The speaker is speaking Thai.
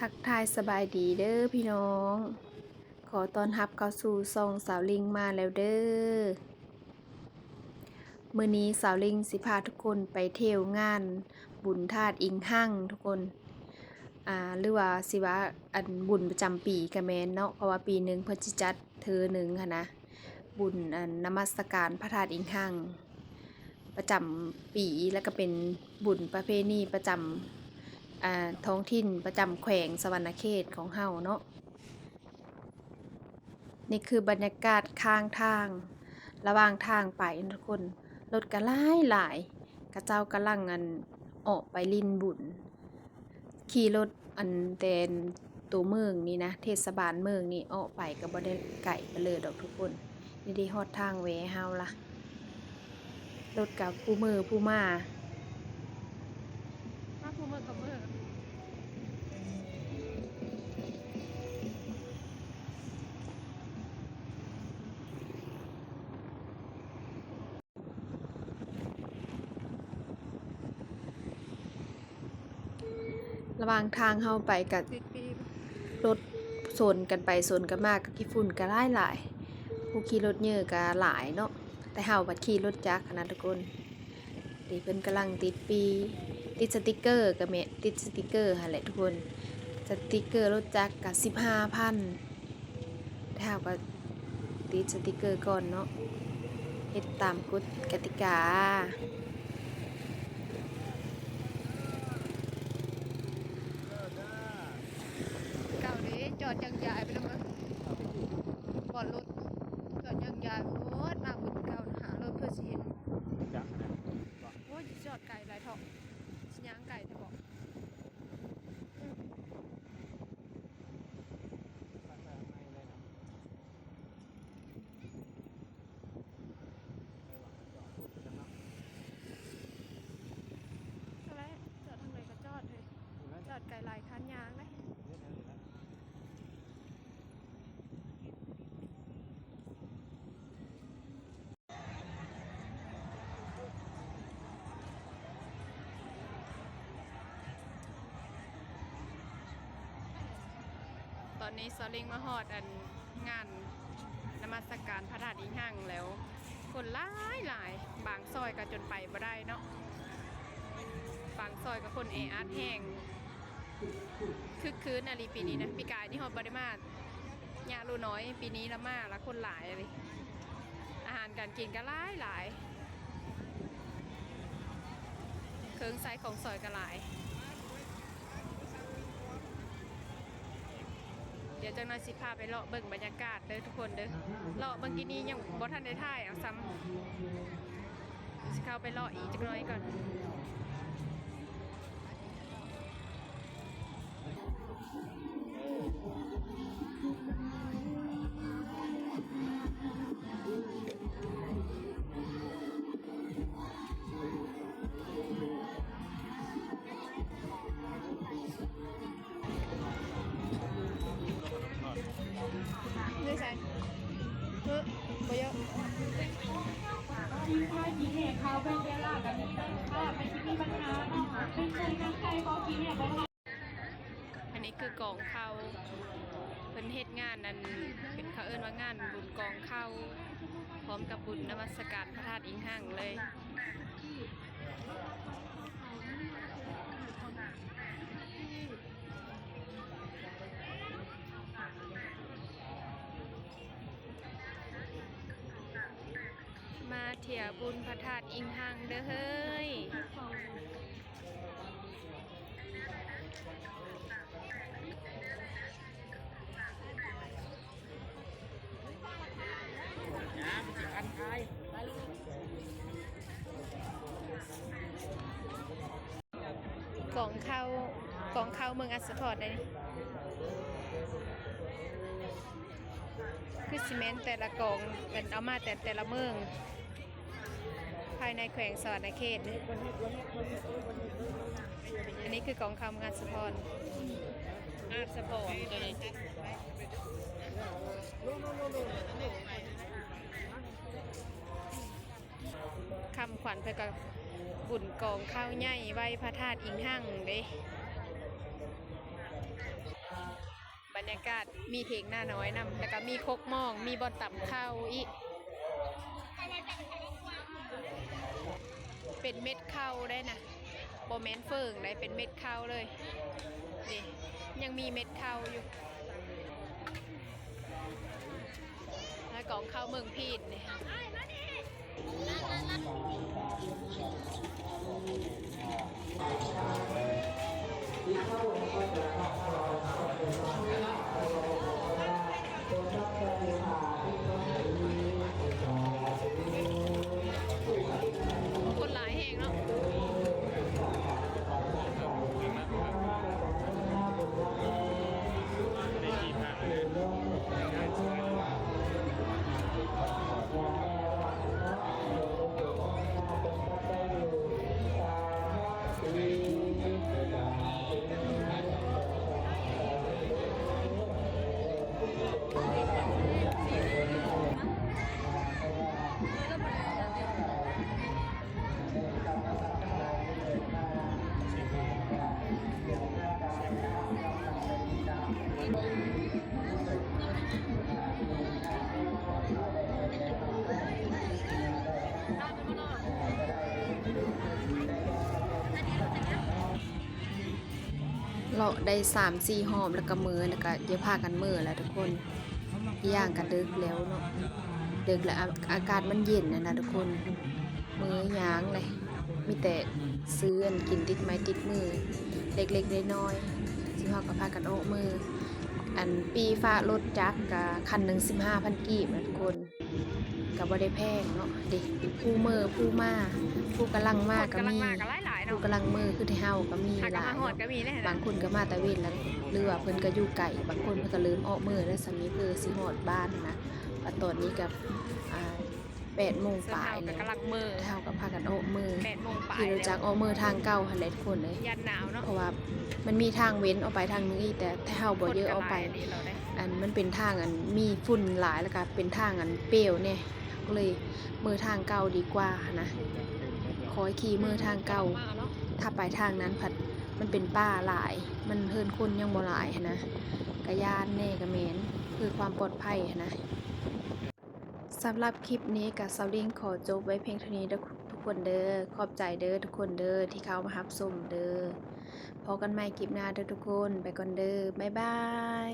ทักทายสบายดีเด้อพี่น้อง ขอต้อนรับเข้าสู่ซ่องสาวลิงมาแล้วเด้อมื้อนี้สาวลิงสิพาทุกคนไปเที่ยวงานบุญธาตุอิงหั่งทุกคนหรือว่าสิว่าอันบุญประจำปีก็แม่นเนาะเพราะว่าปีหนึ่งเพิ่นสิจัดเทื่อหนึ่งค่ะนะบุญนมัสการพระธาตุอิงหั่งประจำปีแล้วก็เป็นบุญประเพณีประจำท้องถิ่นประจำแขวงสวรรณเขตของเฮาเนาะนี่คือบรรยากาศข้างทางระหว่างทางไปทุกคนรถก็หลายกระเจ้ากำลังออกไปลินบุญขี่รถแต่ตัวเมืองนี่นะเทศบาลเมืองนี่ออกไปก็บ่ได้ไกลไปเลยดอกทุกคนนี่ได้ฮอดทางแวเฮาล่ะรถกับผู้มือผู้มาผู้มือกับมือระหว่างทางเฮาไปกับรถโซนกันไปโซนกันมากกับขี้ฝุ่นก็หลายผู้ขี่รถเยอะก็หลายเนาะแต่เฮาบัดขี่รถจักรนะทุกคนดิเพิ่นกำลังติดสติกเกอร์กับแม่ติดสติกเกอร์หั่นแหละทุกคนสติกเกอร์รถจักรก็ 15,000แต่เฮาก็ติดสติกเกอร์ก่อนเนาะเฮ็ดตามกฎกติกาเก่านี้จอดยังยายไปแล้วมั้งบอดรถจอดยังยายโคตรมาบุญเก่าหารถเพื่อสิเห็นโอ้ยจอดไก่หลายเถาะสิย่างไก่แต่บอกอะไรจอดทางไหนก็จอดเลยจอดไก่หลายคันยางเลยตอนนี้ซอลิงมาฮอดงานนมัสการพระธาตุอิงหั่งแล้วคนหลายบางซอยก็จนไปบ่ได้เนาะบางซอยก็คนแออัดแห้งคึกคืนอะไรปีนี้นะปีกายนี่ฮอดบ่ได้มาญาลูน้อยปีนี้ละมาละคนหลายเลยอาหารการกินก็หลายเครื่องไซของซอยก็หลายเดี๋ยวจังน้อยสิพาไปเลาะเบิ่งบรรยากาศเด้อทุกคนเด้อเลาะเบิ่งกินนี้ยังบ่ทันได้ถ่ายเอาซ้ำสิเข้าไปเลาะอีกจังน้อยก่อนนี่ใช่บ่เยอะทีมไทยมีเหตุเขาเป็นเวลากันนี้ค่ะเป็นที่มีปัญหาเนาะเป็นเคยกันใครบอกกี่เนี่ยบอก อันนี้คือกองเข้าเพิ่นเฮ็ดงานนั้นเป็นเขาเอิ้นว่างานบุญกองเข้าพร้อมกับบุญนมัสการพระธาตุอิงหั่งเลยมาเที่ยวบุญพระธาตุอิงหั่งเด้อเฮ้ยกองเข้าเมืองอัสสทอดเลยคือซีเมนต์แต่ละกองเป็นเอามาแต่ละเมืองภายในแขวงสวรรณเขตอันนี้คือกองคำงานสะพอนอาสะพอนตัวนี้คำขวัญเพื่อกับบุญกองข้าวใหญ่ไว้พระธาตุอิงหั่งเด้ รยากาศมีเถียงหน้าน้อยนำแล้วก็มีคกหมองมีบอนต่ำข้าวอีกเป็นเม็ดข้าวได้นะโบแมนเฟิงได้เป็นเม็ดข้าวเลยนี่ยังมีเม็ดข้าวอยู่แล้วกล่องข้าวเมืองพีนนี่คนหลายแห่งเนาะเลาะได้3-4 หอมแล้วก็มือแล้วก็เดี๋ยวพากันมือแล้วทุกคนย่างกันดึกแล้วเนาะดึกแล้วอากาศมันเย็นนะทุกคนมือย่างเลยมีแต่ซื้ออันกินติดไม้ติดมือเล็กๆน้อยๆสิเฮาก็พากันออกมืออันปีฟ้ารถจักรก็คันหนึง15,000 กีบนะทุกคนก็บ่ได้แพงเนาะเด็กผู้มือผู้มาผู้กำลังมาก็ กำลัง มี มากันหลายๆ ผู้ เนาะ กำลังมือคือที่เฮาก็มี หา ห กัน ลาย มาหอดก็มีเลยนะ บางคนก็มาแต่เว้นแล้วหรือว่าเพิ่นก็อยู่ไกลบางคนเพิ่นก็ลืมออกมือแล้วสามีเพิ่นสิฮอดบ้านนะว่าตอนนี้กับ8 โมง ส่วน ปลาย เฮา แล้ ก็ ว กำลังมือ เฮาก็พากันออกมือ 8 โมงปลาย ที่รู้จักออกมือทางเก่าหั่นแหละทุกคนเลย ยันหนาวเนาะ เพราะว่ามันมีทางเว้นออกไปทางนึงอีกแต่ถ้าเฮาบ่เยอะออกไป คนก็หลายนี่เราได้ อันมันเป็นทางอันมีฝุ่นหลายแล้วก็เป็นทางอันเปรี้ยวเนี่ยก็เลยมือทางเก่าดีกว่านะขอให้ขี่มือทางเก่า มาเนาะ ถ้าไปทางนั้นผัดมันเป็นป่าหลาย มันเพิ่นคนยังบ่หลายหั้นนะกะยานแน่กะแมนคือความปลอดภัยหั้นนะสำหรับคลิปนี้กับซาวลิงขอจบไว้เพียงเท่านี้เด้อทุกคนเด้อขอบใจเด้อทุกคนเด้อที่เข้ามารับชมเด้อพบกันใหม่คลิปหน้าเด้อทุกคนไปก่อนเด้อบ๊ายบาย